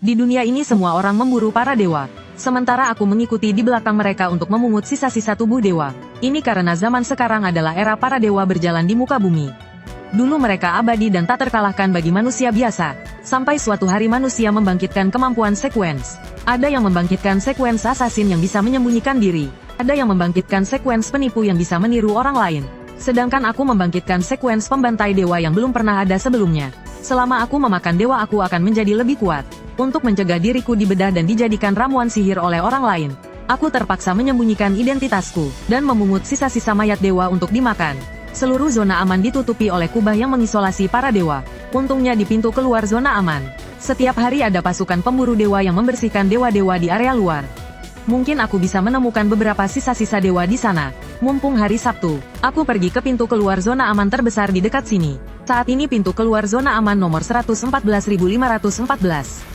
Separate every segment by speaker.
Speaker 1: Di dunia ini semua orang memburu para dewa. Sementara aku mengikuti di belakang mereka untuk memungut sisa-sisa tubuh dewa. Ini karena zaman sekarang adalah era para dewa berjalan di muka bumi. Dulu mereka abadi dan tak terkalahkan bagi manusia biasa. Sampai suatu hari manusia membangkitkan kemampuan sekuens. Ada yang membangkitkan sekuens assassin yang bisa menyembunyikan diri. Ada yang membangkitkan sekuens penipu yang bisa meniru orang lain. Sedangkan aku membangkitkan sekuens pembantai dewa yang belum pernah ada sebelumnya. Selama aku memakan dewa aku akan menjadi lebih kuat. Untuk mencegah diriku dibedah dan dijadikan ramuan sihir oleh orang lain, aku terpaksa menyembunyikan identitasku, dan memungut sisa-sisa mayat dewa untuk dimakan. Seluruh zona aman ditutupi oleh kubah yang mengisolasi para dewa. Untungnya di pintu keluar zona aman, setiap hari ada pasukan pemburu dewa yang membersihkan dewa-dewa di area luar. Mungkin aku bisa menemukan beberapa sisa-sisa dewa di sana. Mumpung hari Sabtu, aku pergi ke pintu keluar zona aman terbesar di dekat sini. Saat ini pintu keluar zona aman nomor 114.514.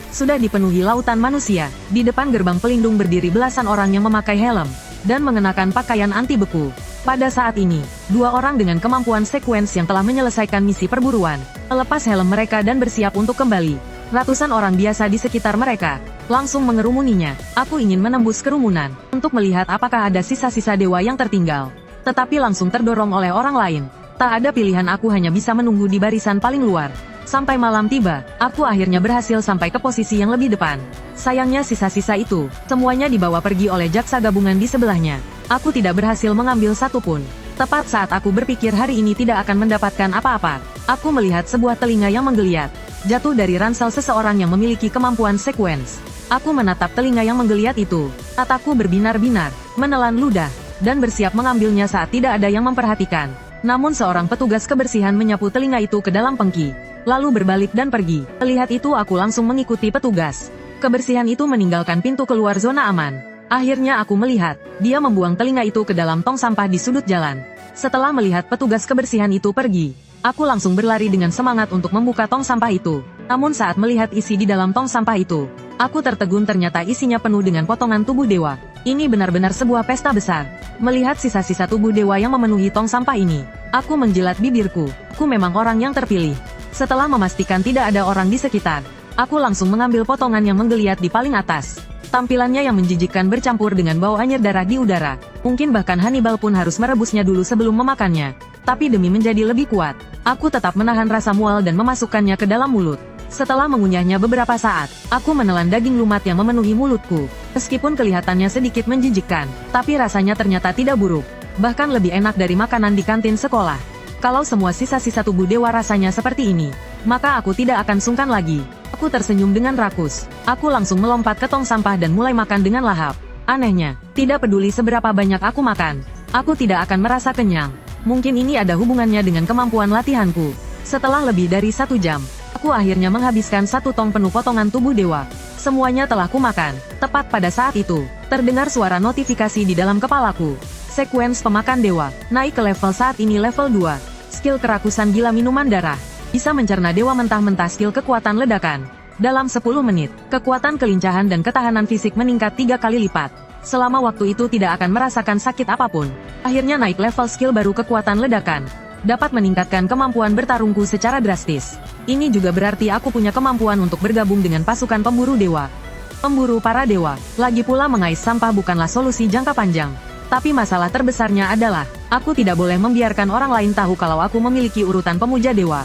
Speaker 1: Sudah dipenuhi lautan manusia. Di depan gerbang pelindung berdiri belasan orang yang memakai helm dan mengenakan pakaian anti beku. Pada saat ini, dua orang dengan kemampuan sekuens yang telah menyelesaikan misi perburuan melepas helm mereka dan bersiap untuk kembali. Ratusan orang biasa di sekitar mereka langsung mengerumuninya. Aku ingin menembus kerumunan untuk melihat apakah ada sisa-sisa dewa yang tertinggal, tetapi langsung terdorong oleh orang lain. Tak ada pilihan, aku hanya bisa menunggu di barisan paling luar. Sampai malam tiba, aku akhirnya berhasil sampai ke posisi yang lebih depan. Sayangnya sisa-sisa itu, semuanya dibawa pergi oleh jaksa gabungan di sebelahnya. Aku tidak berhasil mengambil satu pun. Tepat saat aku berpikir hari ini tidak akan mendapatkan apa-apa, aku melihat sebuah telinga yang menggeliat jatuh dari ransel seseorang yang memiliki kemampuan sekuens. Aku menatap telinga yang menggeliat itu. Mataku berbinar-binar, menelan ludah, dan bersiap mengambilnya saat tidak ada yang memperhatikan. Namun seorang petugas kebersihan menyapu telinga itu ke dalam pengki, lalu berbalik dan pergi. Melihat itu aku langsung mengikuti petugas kebersihan itu meninggalkan pintu keluar zona aman. Akhirnya aku melihat, dia membuang telinga itu ke dalam tong sampah di sudut jalan. Setelah melihat petugas kebersihan itu pergi, aku langsung berlari dengan semangat untuk membuka tong sampah itu. Namun saat melihat isi di dalam tong sampah itu, aku tertegun, ternyata isinya penuh dengan potongan tubuh dewa. Ini benar-benar sebuah pesta besar. Melihat sisa-sisa tubuh dewa yang memenuhi tong sampah ini, aku menjilat bibirku. Aku memang orang yang terpilih. Setelah memastikan tidak ada orang di sekitar, aku langsung mengambil potongan yang menggeliat di paling atas. Tampilannya yang menjijikkan bercampur dengan bau anyir darah di udara. Mungkin bahkan Hannibal pun harus merebusnya dulu sebelum memakannya. Tapi demi menjadi lebih kuat, aku tetap menahan rasa mual dan memasukkannya ke dalam mulut. Setelah mengunyahnya beberapa saat, aku menelan daging lumat yang memenuhi mulutku. Meskipun kelihatannya sedikit menjijikkan, tapi rasanya ternyata tidak buruk. Bahkan lebih enak dari makanan di kantin sekolah. Kalau semua sisa-sisa tubuh dewa rasanya seperti ini, maka aku tidak akan sungkan lagi. Aku tersenyum dengan rakus. Aku langsung melompat ke tong sampah dan mulai makan dengan lahap. Anehnya, tidak peduli seberapa banyak aku makan, aku tidak akan merasa kenyang. Mungkin ini ada hubungannya dengan kemampuan latihanku. Setelah lebih dari 1 jam, aku akhirnya menghabiskan 1 tong penuh potongan tubuh dewa. Semuanya telah kumakan. Tepat pada saat itu, terdengar suara notifikasi di dalam kepalaku. Sekuens pemakan dewa, naik ke level saat ini level 2. Skill kerakusan gila minuman darah. Bisa mencerna dewa mentah-mentah. Skill kekuatan ledakan. Dalam 10 menit, kekuatan kelincahan dan ketahanan fisik meningkat 3 kali lipat. Selama waktu itu tidak akan merasakan sakit apapun. Akhirnya naik level skill baru kekuatan ledakan. Dapat meningkatkan kemampuan bertarungku secara drastis. Ini juga berarti aku punya kemampuan untuk bergabung dengan pasukan pemburu dewa. Pemburu para dewa. Lagi pula mengais sampah bukanlah solusi jangka panjang. Tapi masalah terbesarnya adalah, aku tidak boleh membiarkan orang lain tahu kalau aku memiliki urutan pemuja dewa.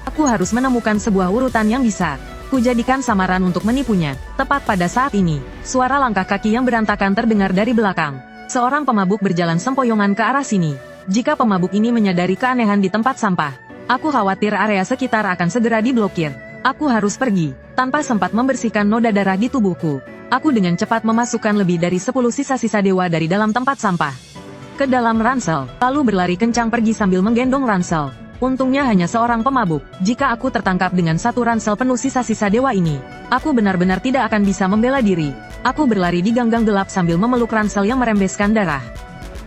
Speaker 1: Aku harus menemukan sebuah urutan yang bisa kujadikan samaran untuk menipunya. Tepat pada saat ini, suara langkah kaki yang berantakan terdengar dari belakang. Seorang pemabuk berjalan sempoyongan ke arah sini. Jika pemabuk ini menyadari keanehan di tempat sampah, aku khawatir area sekitar akan segera diblokir. Aku harus pergi, tanpa sempat membersihkan noda darah di tubuhku. Aku dengan cepat memasukkan lebih dari 10 sisa-sisa dewa dari dalam tempat sampah ke dalam ransel, lalu berlari kencang pergi sambil menggendong ransel. Untungnya hanya seorang pemabuk. Jika aku tertangkap dengan 1 ransel penuh sisa-sisa dewa ini, aku benar-benar tidak akan bisa membela diri. Aku berlari di gang-gang gelap sambil memeluk ransel yang merembeskan darah.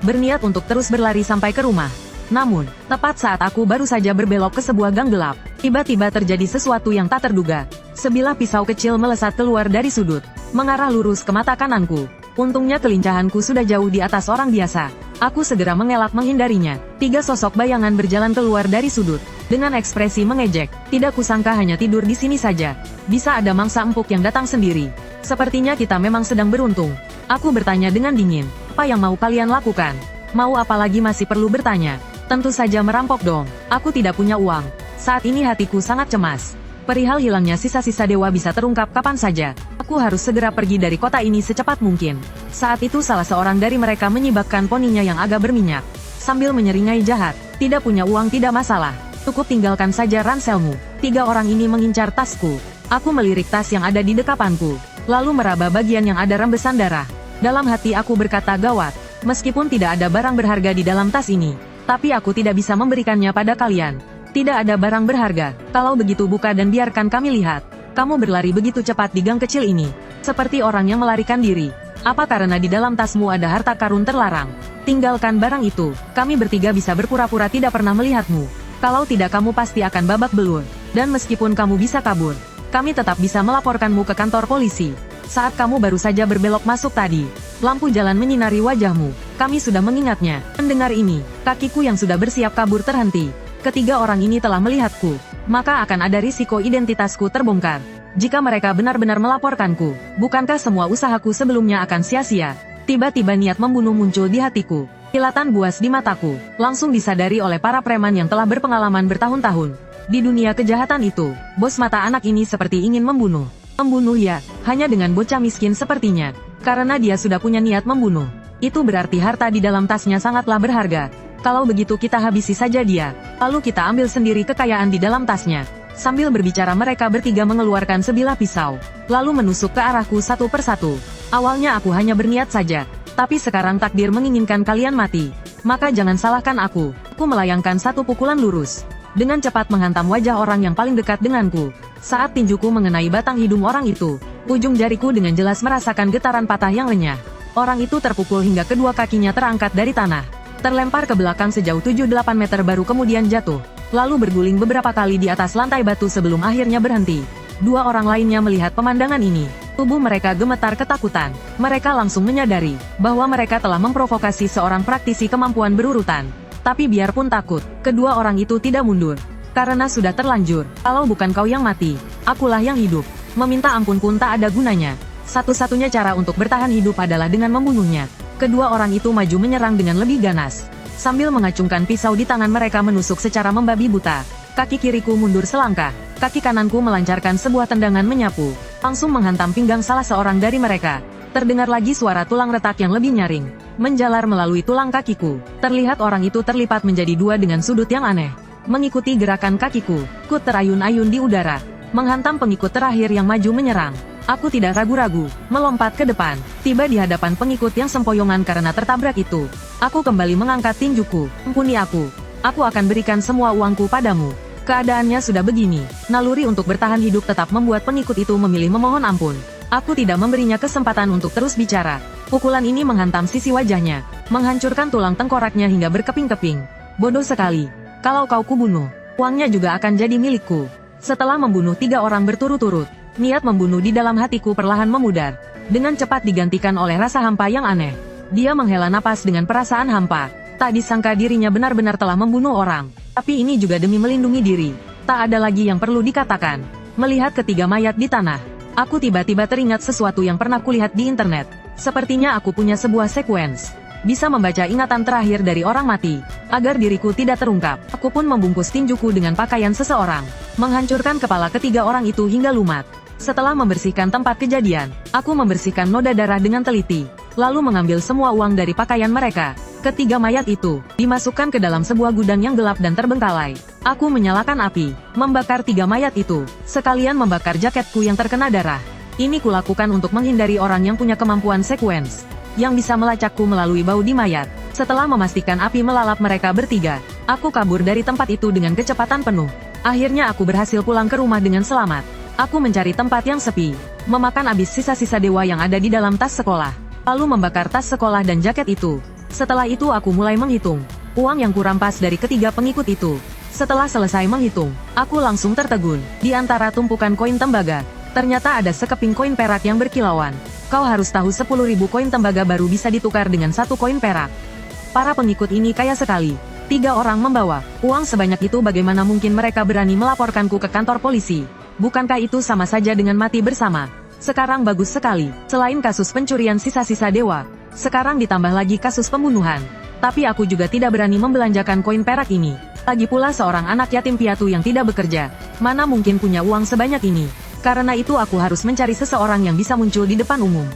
Speaker 1: Berniat untuk terus berlari sampai ke rumah. Namun, tepat saat aku baru saja berbelok ke sebuah gang gelap, tiba-tiba terjadi sesuatu yang tak terduga. Sebilah pisau kecil melesat keluar dari sudut, mengarah lurus ke mata kananku. Untungnya kelincahanku sudah jauh di atas orang biasa. Aku segera mengelak menghindarinya. 3 sosok bayangan berjalan keluar dari sudut. Dengan ekspresi mengejek, tidak kusangka hanya tidur di sini saja. Bisa ada mangsa empuk yang datang sendiri. Sepertinya kita memang sedang beruntung. Aku bertanya dengan dingin, apa yang mau kalian lakukan? Mau apa lagi masih perlu bertanya? Tentu saja merampok dong. Aku tidak punya uang. Saat ini hatiku sangat cemas. Perihal hilangnya sisa-sisa dewa bisa terungkap kapan saja. Aku harus segera pergi dari kota ini secepat mungkin. Saat itu salah seorang dari mereka menyibakkan poninya yang agak berminyak. Sambil menyeringai jahat, tidak punya uang tidak masalah. Cukup tinggalkan saja ranselmu. 3 orang ini mengincar tasku. Aku melirik tas yang ada di dekapanku, lalu meraba bagian yang ada rembesan darah. Dalam hati aku berkata gawat. Meskipun tidak ada barang berharga di dalam tas ini, tapi aku tidak bisa memberikannya pada kalian. Tidak ada barang berharga. Kalau begitu buka dan biarkan kami lihat. Kamu berlari begitu cepat di gang kecil ini, seperti orang yang melarikan diri. Apa karena di dalam tasmu ada harta karun terlarang? Tinggalkan barang itu. Kami bertiga bisa berpura-pura tidak pernah melihatmu. Kalau tidak kamu pasti akan babak belur. Dan meskipun kamu bisa kabur, kami tetap bisa melaporkanmu ke kantor polisi. Saat kamu baru saja berbelok masuk tadi, lampu jalan menyinari wajahmu. Kami sudah mengingatnya. Mendengar ini, kakiku yang sudah bersiap kabur terhenti. Ketiga orang ini telah melihatku. Maka akan ada risiko identitasku terbongkar. Jika mereka benar-benar melaporkanku, bukankah semua usahaku sebelumnya akan sia-sia? Tiba-tiba niat membunuh muncul di hatiku. Kilatan buas di mataku, langsung disadari oleh para preman yang telah berpengalaman bertahun-tahun. Di dunia kejahatan itu, bos mata anak ini seperti ingin membunuh. Membunuh ya, hanya dengan bocah miskin sepertinya. Karena dia sudah punya niat membunuh. Itu berarti harta di dalam tasnya sangatlah berharga. Kalau begitu kita habisi saja dia. Lalu kita ambil sendiri kekayaan di dalam tasnya. Sambil berbicara mereka bertiga mengeluarkan sebilah pisau. Lalu menusuk ke arahku satu persatu. Awalnya aku hanya berniat saja. Tapi sekarang takdir menginginkan kalian mati. Maka jangan salahkan aku. Aku melayangkan satu pukulan lurus. Dengan cepat menghantam wajah orang yang paling dekat denganku. Saat tinjuku mengenai batang hidung orang itu, ujung jariku dengan jelas merasakan getaran patah yang lenyah. Orang itu terpukul hingga kedua kakinya terangkat dari tanah. Terlempar ke belakang sejauh 7-8 meter baru kemudian jatuh. Lalu berguling beberapa kali di atas lantai batu sebelum akhirnya berhenti. 2 orang lainnya melihat pemandangan ini. Tubuh mereka gemetar ketakutan. Mereka langsung menyadari bahwa mereka telah memprovokasi seorang praktisi kemampuan berurutan. Tapi biarpun takut, kedua orang itu tidak mundur. Karena sudah terlanjur, kalau bukan kau yang mati, akulah yang hidup. Meminta ampun pun tak ada gunanya. Satu-satunya cara untuk bertahan hidup adalah dengan membunuhnya. Kedua orang itu maju menyerang dengan lebih ganas. Sambil mengacungkan pisau di tangan mereka menusuk secara membabi buta. Kaki kiriku mundur selangkah. Kaki kananku melancarkan sebuah tendangan menyapu. Langsung menghantam pinggang salah seorang dari mereka. Terdengar lagi suara tulang retak yang lebih nyaring. Menjalar melalui tulang kakiku. Terlihat orang itu terlipat menjadi 2 dengan sudut yang aneh. Mengikuti gerakan kakiku, ku terayun-ayun di udara. Menghantam pengikut terakhir yang maju menyerang. Aku tidak ragu-ragu, melompat ke depan. Tiba di hadapan pengikut yang sempoyongan karena tertabrak itu. Aku kembali mengangkat tinjuku. Ampuni aku. Aku akan berikan semua uangku padamu. Keadaannya sudah begini. Naluri untuk bertahan hidup tetap membuat pengikut itu memilih memohon ampun. Aku tidak memberinya kesempatan untuk terus bicara. Pukulan ini menghantam sisi wajahnya, menghancurkan tulang tengkoraknya hingga berkeping-keping. Bodoh sekali. Kalau kau kubunuh, uangnya juga akan jadi milikku. Setelah membunuh 3 orang berturut-turut, niat membunuh di dalam hatiku perlahan memudar. Dengan cepat digantikan oleh rasa hampa yang aneh. Dia menghela napas dengan perasaan hampa. Tak disangka dirinya benar-benar telah membunuh orang. Tapi ini juga demi melindungi diri. Tak ada lagi yang perlu dikatakan. Melihat ketiga mayat di tanah, aku tiba-tiba teringat sesuatu yang pernah kulihat di internet. Sepertinya aku punya sebuah sequence. Bisa membaca ingatan terakhir dari orang mati. Agar diriku tidak terungkap, aku pun membungkus tinjuku dengan pakaian seseorang. Menghancurkan kepala ketiga orang itu hingga lumat. Setelah membersihkan tempat kejadian, aku membersihkan noda darah dengan teliti. Lalu mengambil semua uang dari pakaian mereka. Ketiga mayat itu dimasukkan ke dalam sebuah gudang yang gelap dan terbengkalai. Aku menyalakan api, membakar 3 mayat itu, sekalian membakar jaketku yang terkena darah. Ini kulakukan untuk menghindari orang yang punya kemampuan sequence, yang bisa melacakku melalui bau di mayat. Setelah memastikan api melalap mereka bertiga, aku kabur dari tempat itu dengan kecepatan penuh. Akhirnya aku berhasil pulang ke rumah dengan selamat. Aku mencari tempat yang sepi, memakan habis sisa-sisa dewa yang ada di dalam tas sekolah, lalu membakar tas sekolah dan jaket itu. Setelah itu aku mulai menghitung uang yang kurampas dari ketiga pengikut itu. Setelah selesai menghitung, aku langsung tertegun. Di antara tumpukan koin tembaga, ternyata ada sekeping koin perak yang berkilauan. Kau harus tahu 10.000 koin tembaga baru bisa ditukar dengan 1 koin perak. Para pengikut ini kaya sekali. 3 orang membawa uang sebanyak itu, bagaimana mungkin mereka berani melaporkanku ke kantor polisi? Bukankah itu sama saja dengan mati bersama? Sekarang bagus sekali, selain kasus pencurian sisa-sisa dewa, sekarang ditambah lagi kasus pembunuhan. Tapi aku juga tidak berani membelanjakan koin perak ini. Lagi pula seorang anak yatim piatu yang tidak bekerja, mana mungkin punya uang sebanyak ini? Karena itu aku harus mencari seseorang yang bisa muncul di depan umum.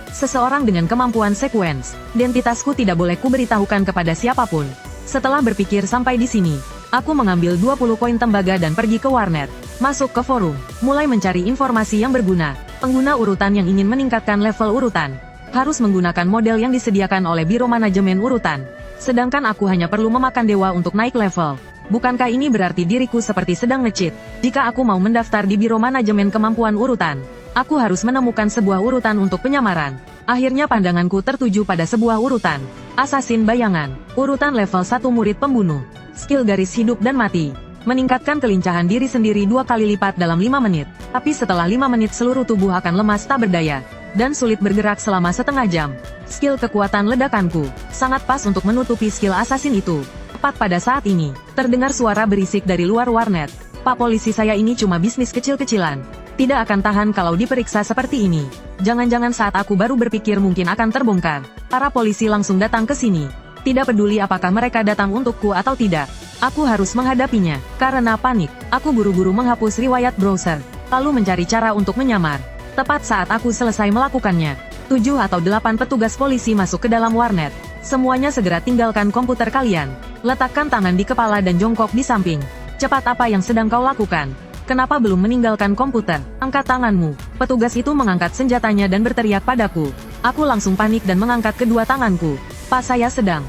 Speaker 1: Seseorang dengan kemampuan sekuens. Identitasku tidak boleh kuberitahukan kepada siapapun. Setelah berpikir sampai di sini, aku mengambil 20 koin tembaga dan pergi ke warnet. Masuk ke forum, mulai mencari informasi yang berguna. Pengguna urutan yang ingin meningkatkan level urutan harus menggunakan model yang disediakan oleh Biro Manajemen Urutan. Sedangkan aku hanya perlu memakan dewa untuk naik level. Bukankah ini berarti diriku seperti sedang nge-cheat? Jika aku mau mendaftar di Biro Manajemen Kemampuan Urutan, aku harus menemukan sebuah urutan untuk penyamaran. Akhirnya pandanganku tertuju pada sebuah urutan. Asasin bayangan. Urutan level 1 murid pembunuh. Skill garis hidup dan mati. Meningkatkan kelincahan diri sendiri 2 kali lipat dalam 5 menit. Tapi setelah 5 menit seluruh tubuh akan lemas tak berdaya. Dan sulit bergerak selama setengah jam. Skill kekuatan ledakanku. Sangat pas untuk menutupi skill asasin itu. Tepat pada saat ini, terdengar suara berisik dari luar warnet. Pak polisi, saya ini cuma bisnis kecil-kecilan. Tidak akan tahan kalau diperiksa seperti ini. Jangan-jangan saat aku baru berpikir mungkin akan terbongkar. Para polisi langsung datang ke sini. Tidak peduli apakah mereka datang untukku atau tidak. Aku harus menghadapinya. Karena panik, aku buru-buru menghapus riwayat browser. Lalu mencari cara untuk menyamar. Tepat saat aku selesai melakukannya, 7 atau 8 petugas polisi masuk ke dalam warnet. Semuanya segera tinggalkan komputer kalian. Letakkan tangan di kepala dan jongkok di samping. Cepat, apa yang sedang kau lakukan? Kenapa belum meninggalkan komputer? Angkat tanganmu. Petugas itu mengangkat senjatanya dan berteriak padaku. Aku langsung panik dan mengangkat kedua tanganku. Pak, saya sedang.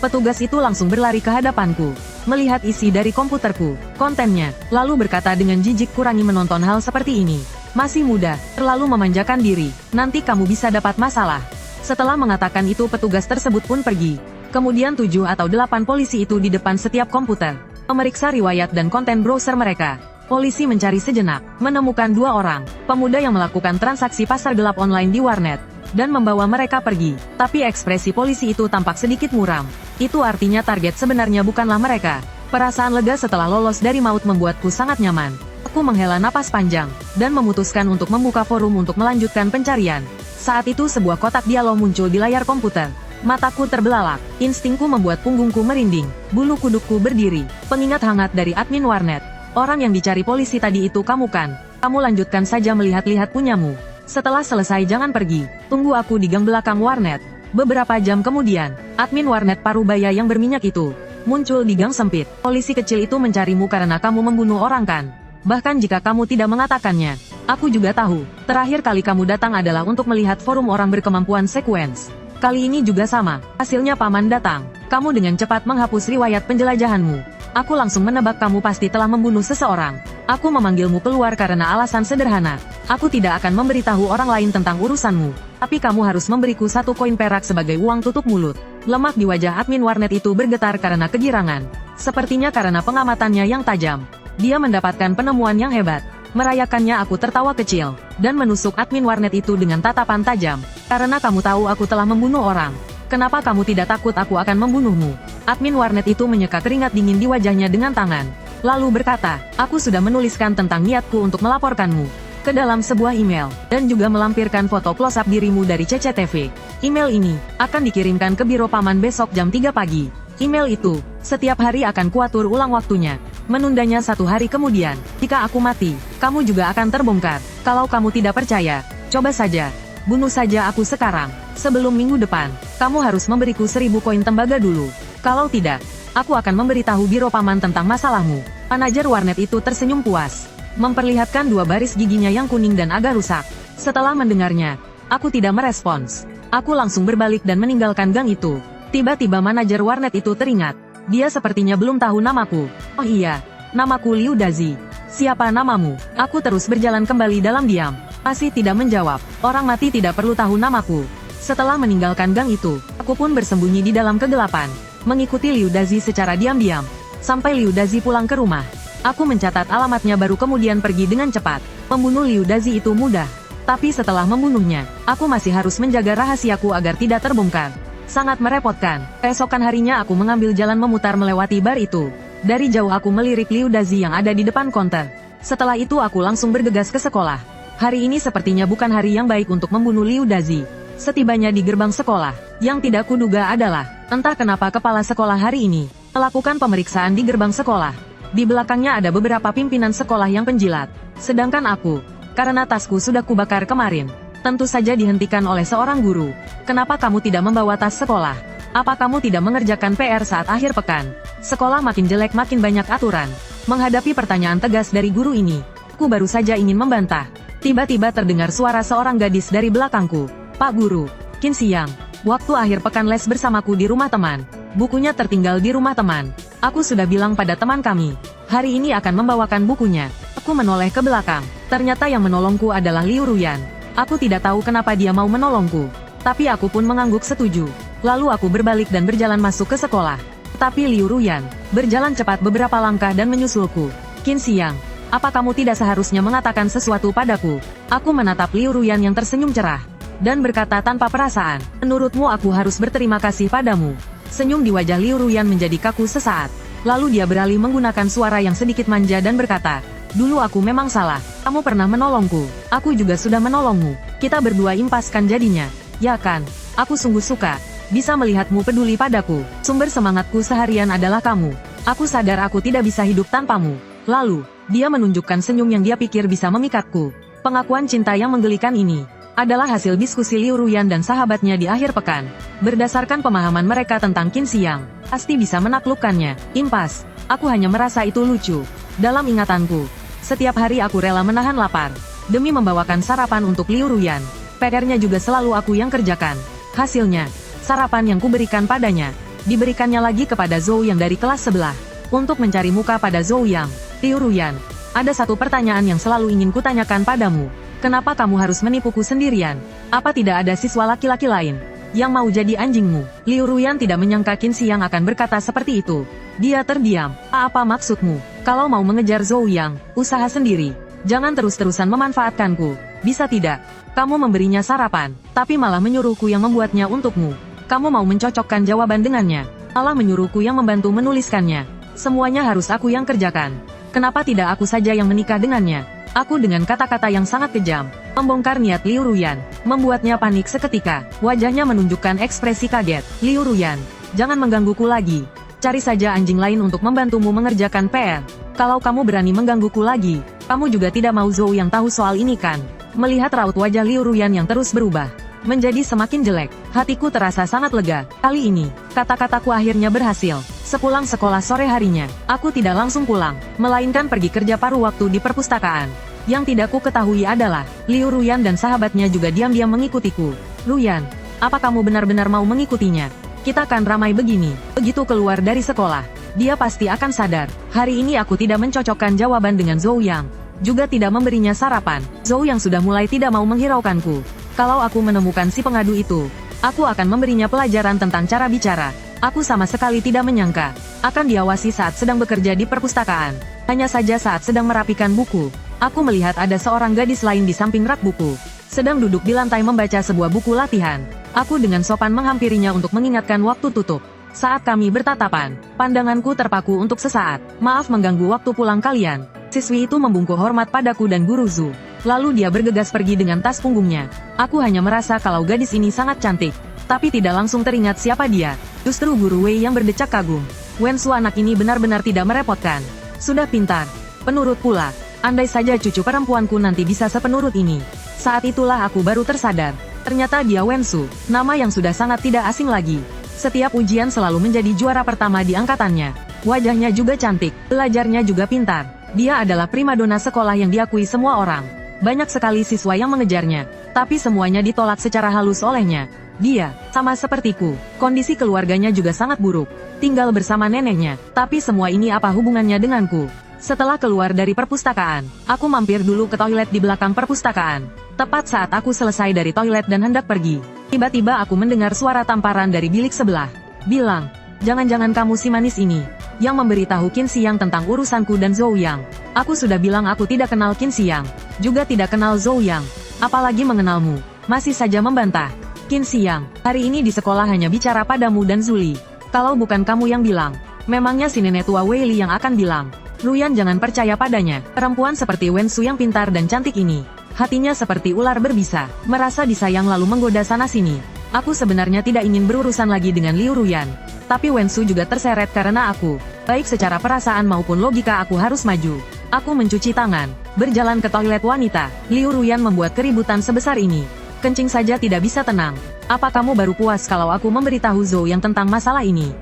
Speaker 1: Petugas itu langsung berlari ke hadapanku. Melihat isi dari komputerku, kontennya, lalu berkata dengan jijik, kurangi menonton hal seperti ini. Masih muda, terlalu memanjakan diri. Nanti kamu bisa dapat masalah. Setelah mengatakan itu, petugas tersebut pun pergi. Kemudian 7 atau 8 polisi itu di depan setiap komputer memeriksa riwayat dan konten browser mereka. Polisi mencari sejenak, menemukan 2 orang pemuda yang melakukan transaksi pasar gelap online di warnet, dan membawa mereka pergi. Tapi ekspresi polisi itu tampak sedikit muram. Itu artinya target sebenarnya bukanlah mereka. Perasaan lega setelah lolos dari maut membuatku sangat nyaman. Aku menghela napas panjang, dan memutuskan untuk membuka forum untuk melanjutkan pencarian. Saat itu sebuah kotak dialog muncul di layar komputer. Mataku terbelalak, instingku membuat punggungku merinding, bulu kudukku berdiri. Pengingat hangat dari admin warnet. Orang yang dicari polisi tadi itu kamu kan? Kamu lanjutkan saja melihat-lihat punyamu. Setelah selesai jangan pergi, tunggu aku di gang belakang warnet. Beberapa jam kemudian, admin warnet Parubaya yang berminyak itu muncul di gang sempit. Polisi kecil itu mencarimu karena kamu membunuh orang kan? Bahkan jika kamu tidak mengatakannya, aku juga tahu. Terakhir kali kamu datang adalah untuk melihat forum orang berkemampuan sekuens. Kali ini juga sama. Hasilnya paman datang. Kamu dengan cepat menghapus riwayat penjelajahanmu. Aku langsung menebak kamu pasti telah membunuh seseorang. Aku memanggilmu keluar karena alasan sederhana. Aku tidak akan memberitahu orang lain tentang urusanmu. Tapi kamu harus memberiku 1 koin perak sebagai uang tutup mulut. Lemak di wajah admin warnet itu bergetar karena kegirangan. Sepertinya karena pengamatannya yang tajam. Dia mendapatkan penemuan yang hebat. Merayakannya aku tertawa kecil, dan menusuk admin warnet itu dengan tatapan tajam. Karena kamu tahu aku telah membunuh orang. Kenapa kamu tidak takut aku akan membunuhmu? Admin warnet itu menyeka keringat dingin di wajahnya dengan tangan. Lalu berkata, aku sudah menuliskan tentang niatku untuk melaporkanmu ke dalam sebuah email, dan juga melampirkan foto close-up dirimu dari CCTV. Email ini akan dikirimkan ke biro paman besok jam 3 pagi. Email itu, setiap hari akan kuatur ulang waktunya. Menundanya 1 hari kemudian. Jika aku mati, kamu juga akan terbongkar. Kalau kamu tidak percaya, coba saja. Bunuh saja aku sekarang. Sebelum minggu depan, kamu harus memberiku 1000 koin tembaga dulu. Kalau tidak, aku akan memberitahu biro paman tentang masalahmu. Manajer warnet itu tersenyum puas, memperlihatkan 2 baris giginya yang kuning dan agak rusak. Setelah mendengarnya, aku tidak merespons. Aku langsung berbalik dan meninggalkan gang itu. Tiba-tiba manajer warnet itu teringat. Dia sepertinya belum tahu namaku. Oh iya, namaku Liu Dazi. Siapa namamu? Aku terus berjalan kembali dalam diam. Masih tidak menjawab. Orang mati tidak perlu tahu namaku. Setelah meninggalkan gang itu, aku pun bersembunyi di dalam kegelapan, mengikuti Liu Dazi secara diam-diam. Sampai Liu Dazi pulang ke rumah, aku mencatat alamatnya baru kemudian pergi dengan cepat. Membunuh Liu Dazi itu mudah. Tapi setelah membunuhnya, aku masih harus menjaga rahasiaku agar tidak terbongkar. Sangat merepotkan. Keesokan harinya aku mengambil jalan memutar melewati bar itu. Dari jauh aku melirik Liu Dazi yang ada di depan konter. Setelah itu aku langsung bergegas ke sekolah. Hari ini sepertinya bukan hari yang baik untuk membunuh Liu Dazi. Setibanya di gerbang sekolah, yang tidak kuduga adalah, entah kenapa kepala sekolah hari ini melakukan pemeriksaan di gerbang sekolah. Di belakangnya ada beberapa pimpinan sekolah yang penjilat. Sedangkan aku, karena tasku sudah kubakar kemarin, tentu saja dihentikan oleh seorang guru. Kenapa kamu tidak membawa tas sekolah? Apa kamu tidak mengerjakan PR saat akhir pekan? Sekolah makin jelek makin banyak aturan. Menghadapi pertanyaan tegas dari guru ini, aku baru saja ingin membantah. Tiba-tiba terdengar suara seorang gadis dari belakangku. Pak Guru, Qin Xiang, waktu akhir pekan les bersamaku di rumah teman. Bukunya tertinggal di rumah teman. Aku sudah bilang pada teman kami, hari ini akan membawakan bukunya. Aku menoleh ke belakang. Ternyata yang menolongku adalah Liu Ruyan. Aku tidak tahu kenapa dia mau menolongku. Tapi aku pun mengangguk setuju. Lalu aku berbalik dan berjalan masuk ke sekolah. Tapi Liu Ruyan berjalan cepat beberapa langkah dan menyusulku. Qin Xiang, apa kamu tidak seharusnya mengatakan sesuatu padaku? Aku menatap Liu Ruyan yang tersenyum cerah dan berkata tanpa perasaan, menurutmu aku harus berterima kasih padamu? Senyum di wajah Liu Ruyan menjadi kaku sesaat. Lalu dia beralih menggunakan suara yang sedikit manja dan berkata, dulu aku memang salah. Kamu pernah menolongku. Aku juga sudah menolongmu. Kita berdua impaskan jadinya. Ya kan? Aku sungguh suka bisa melihatmu peduli padaku. Sumber semangatku seharian adalah kamu. Aku sadar aku tidak bisa hidup tanpamu. Lalu, dia menunjukkan senyum yang dia pikir bisa memikatku. Pengakuan cinta yang menggelikan ini adalah hasil diskusi Liu Ruyan dan sahabatnya di akhir pekan. Berdasarkan pemahaman mereka tentang Qin Xiang, pasti bisa menaklukkannya. Impas. Aku hanya merasa itu lucu. Dalam ingatanku, setiap hari aku rela menahan lapar demi membawakan sarapan untuk Liu Ruyan. PR-nya juga selalu aku yang kerjakan. Hasilnya, sarapan yang kuberikan padanya diberikannya lagi kepada Zhou yang dari kelas sebelah. Untuk mencari muka pada Zhou Yang, Liu Ruyan, ada satu pertanyaan yang selalu ingin kutanyakan padamu. Kenapa kamu harus menipuku sendirian? Apa tidak ada siswa laki-laki lain yang mau jadi anjingmu? Liu Ruyan tidak menyangka Qin Xiang akan berkata seperti itu. Dia terdiam. Apa maksudmu? Kalau mau mengejar Zhou Yang, usaha sendiri. Jangan terus-terusan memanfaatkanku. Bisa tidak? Kamu memberinya sarapan, tapi malah menyuruhku yang membuatnya untukmu. Kamu mau mencocokkan jawaban dengannya, malah menyuruhku yang membantu menuliskannya. Semuanya harus aku yang kerjakan. Kenapa tidak aku saja yang menikah dengannya? Aku dengan kata-kata yang sangat kejam membongkar niat Liu Ruyan, membuatnya panik seketika. Wajahnya menunjukkan ekspresi kaget. Liu Ruyan, jangan menggangguku lagi. Cari saja anjing lain untuk membantumu mengerjakan PR. Kalau kamu berani menggangguku lagi, kamu juga tidak mau Zhou yang tahu soal ini kan? Melihat raut wajah Liu Ruyan yang terus berubah menjadi semakin jelek, hatiku terasa sangat lega. Kali ini, kata-kataku akhirnya berhasil. Sepulang sekolah sore harinya, aku tidak langsung pulang, melainkan pergi kerja paruh waktu di perpustakaan. Yang tidak ku ketahui adalah, Liu Ruyan dan sahabatnya juga diam-diam mengikutiku. Ruyan, apa kamu benar-benar mau mengikutinya? Kita kan ramai begini. Begitu keluar dari sekolah, dia pasti akan sadar. Hari ini aku tidak mencocokkan jawaban dengan Zhou Yang, juga tidak memberinya sarapan. Zhou Yang sudah mulai tidak mau menghiraukanku. Kalau aku menemukan si pengadu itu, aku akan memberinya pelajaran tentang cara bicara. Aku sama sekali tidak menyangka akan diawasi saat sedang bekerja di perpustakaan. Hanya saja saat sedang merapikan buku, aku melihat ada seorang gadis lain di samping rak buku, sedang duduk di lantai membaca sebuah buku latihan. Aku dengan sopan menghampirinya untuk mengingatkan waktu tutup. Saat kami bertatapan, pandanganku terpaku untuk sesaat. Maaf mengganggu waktu pulang kalian. Siswi itu membungkuk hormat padaku dan Guru Zhu. Lalu dia bergegas pergi dengan tas punggungnya. Aku hanya merasa kalau gadis ini sangat cantik, tapi tidak langsung teringat siapa dia. Justru Guru Wei yang berdecak kagum. Wensu anak ini benar-benar tidak merepotkan. Sudah pintar, penurut pula. Andai saja cucu perempuanku nanti bisa sepenurut ini. Saat itulah aku baru tersadar. Ternyata dia Wensu, nama yang sudah sangat tidak asing lagi. Setiap ujian selalu menjadi juara pertama di angkatannya. Wajahnya juga cantik, belajarnya juga pintar. Dia adalah primadona sekolah yang diakui semua orang. Banyak sekali siswa yang mengejarnya, tapi semuanya ditolak secara halus olehnya. Dia, sama sepertiku, kondisi keluarganya juga sangat buruk. Tinggal bersama neneknya, tapi semua ini apa hubungannya denganku? Setelah keluar dari perpustakaan, aku mampir dulu ke toilet di belakang perpustakaan. Tepat saat aku selesai dari toilet dan hendak pergi, tiba-tiba aku mendengar suara tamparan dari bilik sebelah. Bilang, jangan-jangan kamu si manis ini yang memberitahu Qin Xiang tentang urusanku dan Zhou Yang. Aku sudah bilang aku tidak kenal Qin Xiang, juga tidak kenal Zhou Yang, apalagi mengenalmu. Masih saja membantah. Qin Xiang, hari ini di sekolah hanya bicara padamu dan Zuli. Kalau bukan kamu yang bilang, memangnya si nenek tua Wei Li yang akan bilang. Luyan jangan percaya padanya. Perempuan seperti Wen Su yang pintar dan cantik ini, hatinya seperti ular berbisa, merasa disayang lalu menggoda sana-sini. Aku sebenarnya tidak ingin berurusan lagi dengan Liu Ruyan. Tapi Wen Su juga terseret karena aku. Baik secara perasaan maupun logika aku harus maju. Aku mencuci tangan, berjalan ke toilet wanita. Liu Ruyan membuat keributan sebesar ini. Kencing saja tidak bisa tenang. Apa kamu baru puas kalau aku memberitahu Zhou yang tentang masalah ini?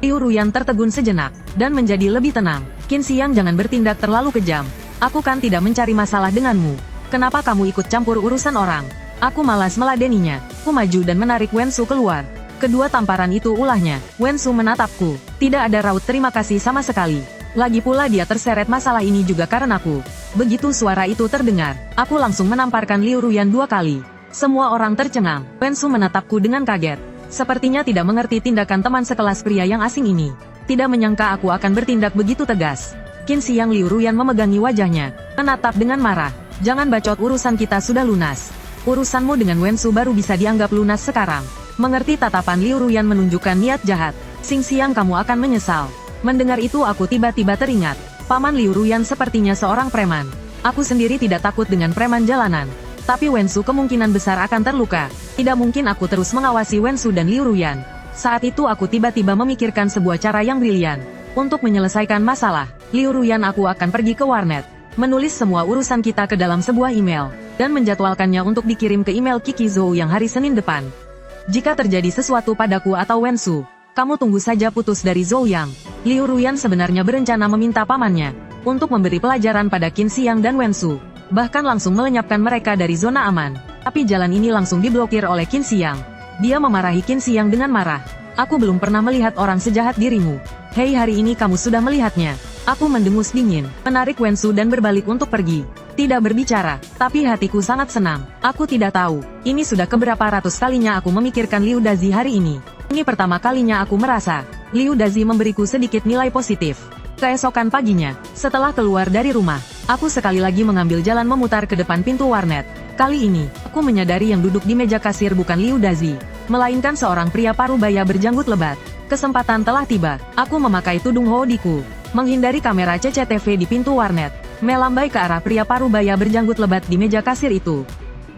Speaker 1: Liu Ruyan tertegun sejenak, dan menjadi lebih tenang. Qin Xiang jangan bertindak terlalu kejam. Aku kan tidak mencari masalah denganmu. Kenapa kamu ikut campur urusan orang? Aku malas meladeninya. Aku maju dan menarik Wen Su keluar. Kedua tamparan itu ulahnya. Wen Su menatapku. Tidak ada raut terima kasih sama sekali. Lagi pula dia terseret masalah ini juga karenaku. Begitu suara itu terdengar, aku langsung menamparkan Liu Ruyan 2 kali. Semua orang tercengang. Wen Su menatapku dengan kaget. Sepertinya tidak mengerti tindakan teman sekelas pria yang asing ini. Tidak menyangka aku akan bertindak begitu tegas. Qin Xiang Liu Ruyan memegangi wajahnya, menatap dengan marah. Jangan bacot, urusan kita sudah lunas. Urusanmu dengan Wen Su baru bisa dianggap lunas sekarang. Mengerti tatapan Liu Ruyan menunjukkan niat jahat. Xing Xiang kamu akan menyesal. Mendengar itu aku tiba-tiba teringat. Paman Liu Ruyan sepertinya seorang preman. Aku sendiri tidak takut dengan preman jalanan. Tapi Wen Su kemungkinan besar akan terluka. Tidak mungkin aku terus mengawasi Wen Su dan Liu Ruyan. Saat itu aku tiba-tiba memikirkan sebuah cara yang brilian. Untuk menyelesaikan masalah, Liu Ruyan aku akan pergi ke warnet. Menulis semua urusan kita ke dalam sebuah email. Dan menjadwalkannya untuk dikirim ke email Kiki Zhou yang hari Senin depan. Jika terjadi sesuatu padaku atau Wen Su, kamu tunggu saja putus dari Zhou Yang. Liu Ruyan sebenarnya berencana meminta pamannya untuk memberi pelajaran pada Qin Xiang dan Wen Su. Bahkan langsung melenyapkan mereka dari zona aman. Tapi jalan ini langsung diblokir oleh Qin Xiang. Dia memarahi Qin Xiang dengan marah. Aku belum pernah melihat orang sejahat dirimu. Hei, hari ini kamu sudah melihatnya. Aku mendengus dingin, menarik Wen Su dan berbalik untuk pergi. Tidak berbicara, tapi hatiku sangat senang. Aku tidak tahu, ini sudah keberapa ratus kalinya aku memikirkan Liu Dazi hari ini. Ini pertama kalinya aku merasa, Liu Dazi memberiku sedikit nilai positif. Keesokan paginya, setelah keluar dari rumah, aku sekali lagi mengambil jalan memutar ke depan pintu warnet. Kali ini, aku menyadari yang duduk di meja kasir bukan Liu Dazi, melainkan seorang pria parubaya berjanggut lebat. Kesempatan telah tiba, aku memakai tudung hoodiku, menghindari kamera CCTV di pintu warnet, melambai ke arah pria parubaya berjanggut lebat di meja kasir itu.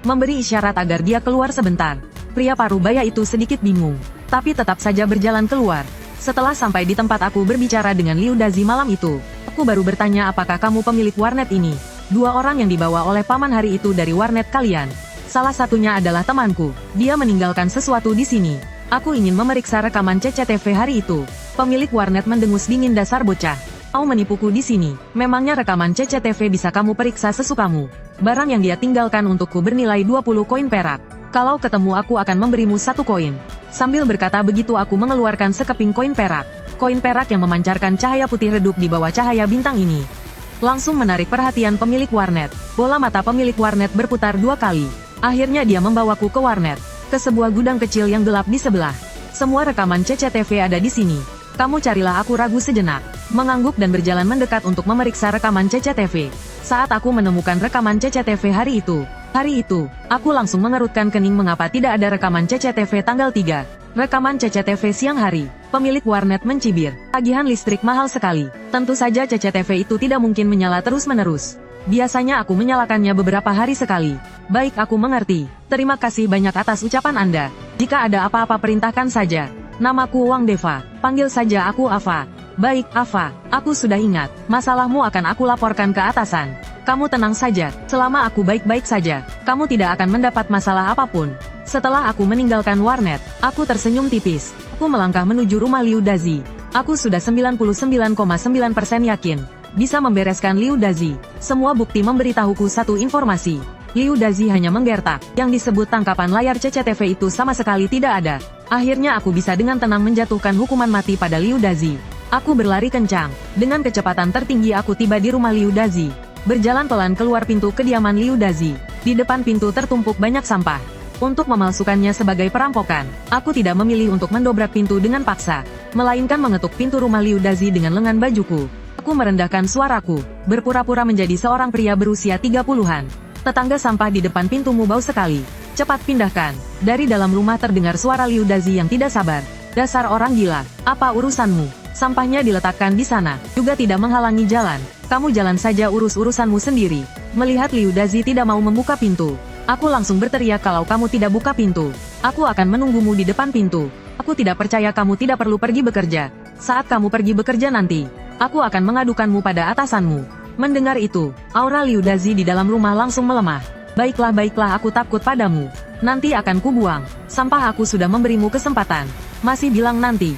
Speaker 1: Memberi isyarat agar dia keluar sebentar. Pria parubaya itu sedikit bingung, tapi tetap saja berjalan keluar. Setelah sampai di tempat aku berbicara dengan Liu Dazi malam itu, aku baru bertanya apakah kamu pemilik warnet ini. 2 orang yang dibawa oleh paman hari itu dari warnet kalian. Salah satunya adalah temanku. Dia meninggalkan sesuatu di sini. Aku ingin memeriksa rekaman CCTV hari itu. Pemilik warnet mendengus dingin, dasar bocah. Mau menipuku di sini. Memangnya rekaman CCTV bisa kamu periksa sesukamu. Barang yang dia tinggalkan untukku bernilai 20 koin perak. Kalau ketemu aku akan memberimu 1 koin. Sambil berkata begitu aku mengeluarkan sekeping koin perak. Koin perak yang memancarkan cahaya putih redup di bawah cahaya bintang ini langsung menarik perhatian pemilik warnet. Bola mata pemilik warnet berputar 2 kali. Akhirnya dia membawaku ke warnet, ke sebuah gudang kecil yang gelap di sebelah. Semua rekaman CCTV ada di sini. Kamu carilah, aku ragu sejenak, mengangguk dan berjalan mendekat untuk memeriksa rekaman CCTV. Saat aku menemukan rekaman CCTV hari itu, aku langsung mengerutkan kening mengapa tidak ada rekaman CCTV tanggal 3. Rekaman CCTV siang hari. Pemilik warnet mencibir. Tagihan listrik mahal sekali. Tentu saja CCTV itu tidak mungkin menyala terus-menerus. Biasanya aku menyalakannya beberapa hari sekali. Baik, aku mengerti. Terima kasih banyak atas ucapan Anda. Jika ada apa-apa perintahkan saja. Namaku Wang Deva. Panggil saja aku Ava. Baik, Ava. Aku sudah ingat. Masalahmu akan aku laporkan ke atasan. Kamu tenang saja. Selama aku baik-baik saja, kamu tidak akan mendapat masalah apapun. Setelah aku meninggalkan warnet, aku tersenyum tipis. Aku melangkah menuju rumah Liu Dazi. Aku sudah 99,9% yakin bisa membereskan Liu Dazi. Semua bukti memberitahuku satu informasi. Liu Dazi hanya menggertak. Yang disebut tangkapan layar CCTV itu sama sekali tidak ada. Akhirnya aku bisa dengan tenang menjatuhkan hukuman mati pada Liu Dazi. Aku berlari kencang. Dengan kecepatan tertinggi aku tiba di rumah Liu Dazi. Berjalan pelan keluar pintu kediaman Liu Dazi. Di depan pintu tertumpuk banyak sampah. Untuk memalsukannya sebagai perampokan, aku tidak memilih untuk mendobrak pintu dengan paksa, melainkan mengetuk pintu rumah Liu Dazi dengan lengan bajuku. Aku merendahkan suaraku, berpura-pura menjadi seorang pria berusia 30-an. Tetangga, sampah di depan pintumu bau sekali. Cepat pindahkan. Dari dalam rumah terdengar suara Liu Dazi yang tidak sabar. Dasar orang gila, apa urusanmu? Sampahnya diletakkan di sana, juga tidak menghalangi jalan. Kamu jalan saja urus-urusanmu sendiri. Melihat Liu Dazi tidak mau membuka pintu, aku langsung berteriak kalau kamu tidak buka pintu. Aku akan menunggumu di depan pintu. Aku tidak percaya kamu tidak perlu pergi bekerja. Saat kamu pergi bekerja nanti, aku akan mengadukanmu pada atasanmu. Mendengar itu, aura Liu Dazi di dalam rumah langsung melemah. Baiklah aku takut padamu. Nanti akan kubuang. Sampah aku sudah memberimu kesempatan. Masih bilang nanti.